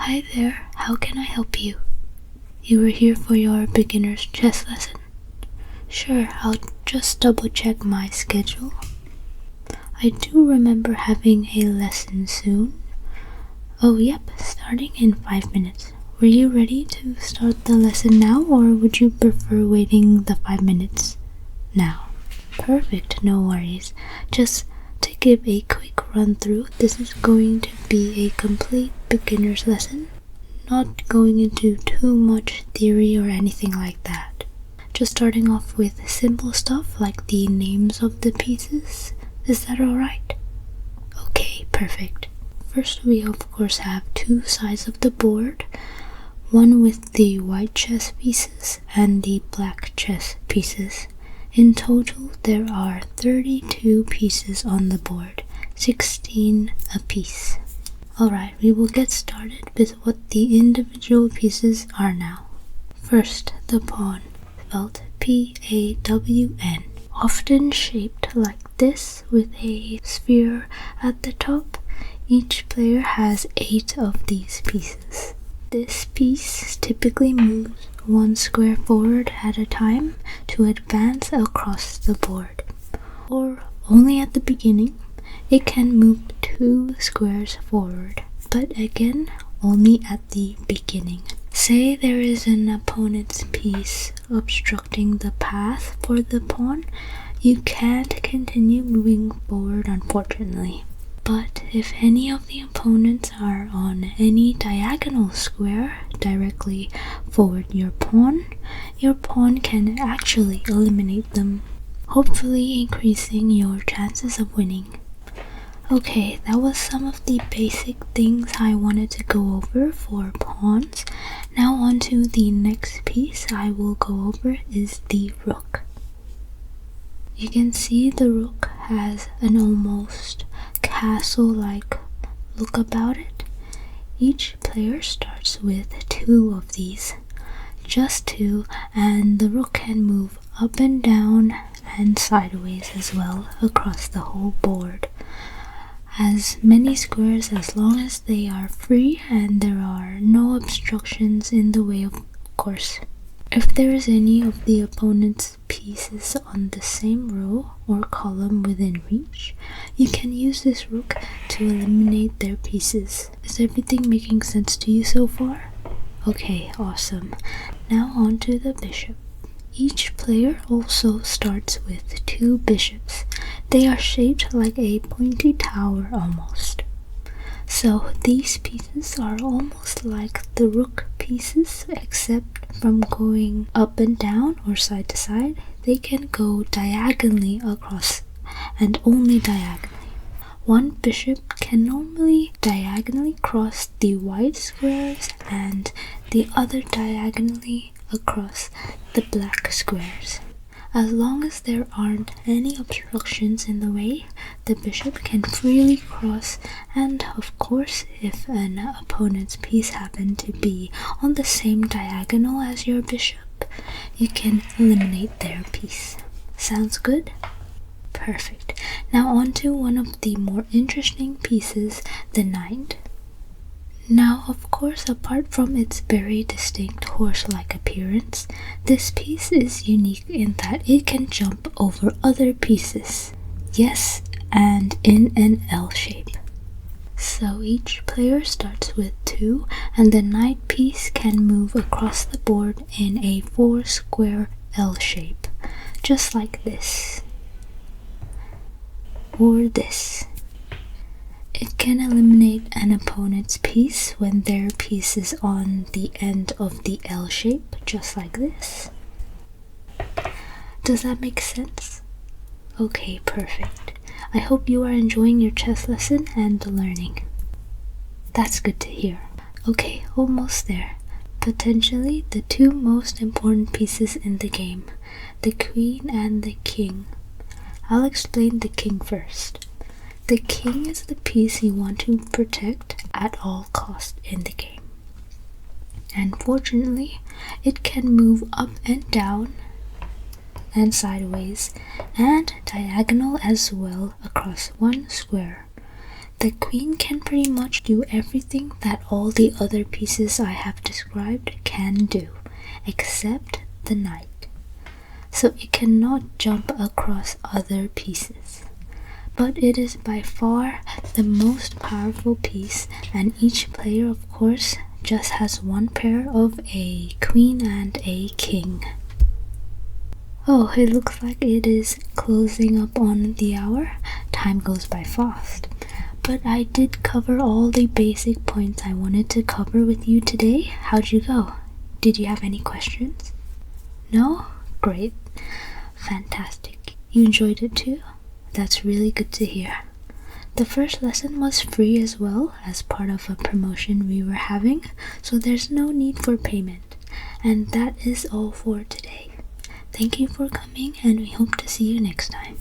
Hi there, how can I help you? You were here for your beginner's chess lesson? Sure, I'll just double check my schedule. I do remember having a lesson soon. Oh yep, starting in 5 minutes. Were you ready to start the lesson now, or would you prefer waiting the 5 minutes now? Perfect, no worries. Just to give a quick run through, this is going to be a complete beginner's lesson. Not going into too much theory or anything like that. Just starting off with simple stuff like the names of the pieces. Is that alright? Okay, perfect. First we of course have two sides of the board. One with the white chess pieces and the black chess pieces. In total there are 32 pieces on the board, 16 a piece. Alright, we will get started with what the individual pieces are now. First, the pawn, spelled P-A-W-N, often shaped like this with a sphere at the top. Each player has 8 of these pieces. This piece typically moves one square forward at a time to advance across the board, or only at the beginning. It can move 2 squares forward, but again, only at the beginning. Say there is an opponent's piece obstructing the path for the pawn, you can't continue moving forward unfortunately. But if any of the opponents are on any diagonal square directly forward your pawn can actually eliminate them, hopefully increasing your chances of winning. Okay, that was some of the basic things I wanted to go over for pawns. Now on to the next piece I will go over is the rook. You can see the rook has an almost castle-like look about it. Each player starts with 2 of these, just 2, and the rook can move up and down and sideways as well across the whole board. As many squares as long as they are free and there are no obstructions in the way, of course. If there is any of the opponent's pieces on the same row or column within reach, you can use this rook to eliminate their pieces. Is everything making sense to you so far? Okay, awesome. Now on to the bishop. Each player also starts with 2 bishops. They are shaped like a pointy tower almost. So these pieces are almost like the rook pieces, except from going up and down or side to side, they can go diagonally across, and only diagonally. One bishop can normally diagonally cross the white squares and the other diagonally across the black squares. As long as there aren't any obstructions in the way, the bishop can freely cross, and of course if an opponent's piece happens to be on the same diagonal as your bishop, you can eliminate their piece. Sounds good? Perfect. Now on to one of the more interesting pieces, the knight. Now, of course, apart from its very distinct horse-like appearance, this piece is unique in that it can jump over other pieces. Yes, and in an L shape. So each player starts with 2, and the knight piece can move across the board in a 4-square L shape, just like this. Or this. It can eliminate an opponent's piece when their piece is on the end of the L shape, just like this. Does that make sense? Okay, perfect. I hope you are enjoying your chess lesson and learning. That's good to hear. Okay, almost there. Potentially the 2 most important pieces in the game, the queen and the king. I'll explain the king first. The king is the piece you want to protect at all costs in the game. And fortunately, it can move up and down and sideways and diagonal as well across one square. The queen can pretty much do everything that all the other pieces I have described can do, except the knight. So it cannot jump across other pieces. But it is by far the most powerful piece, and each player, of course, just has one pair of a queen and a king. Oh, it looks like it is closing up on the hour. Time goes by fast. But I did cover all the basic points I wanted to cover with you today. How'd you go? Did you have any questions? No? Great. Fantastic. You enjoyed it too? That's really good to hear. The first lesson was free as well, as part of a promotion we were having, so there's no need for payment. And that is all for today. Thank you for coming, and we hope to see you next time.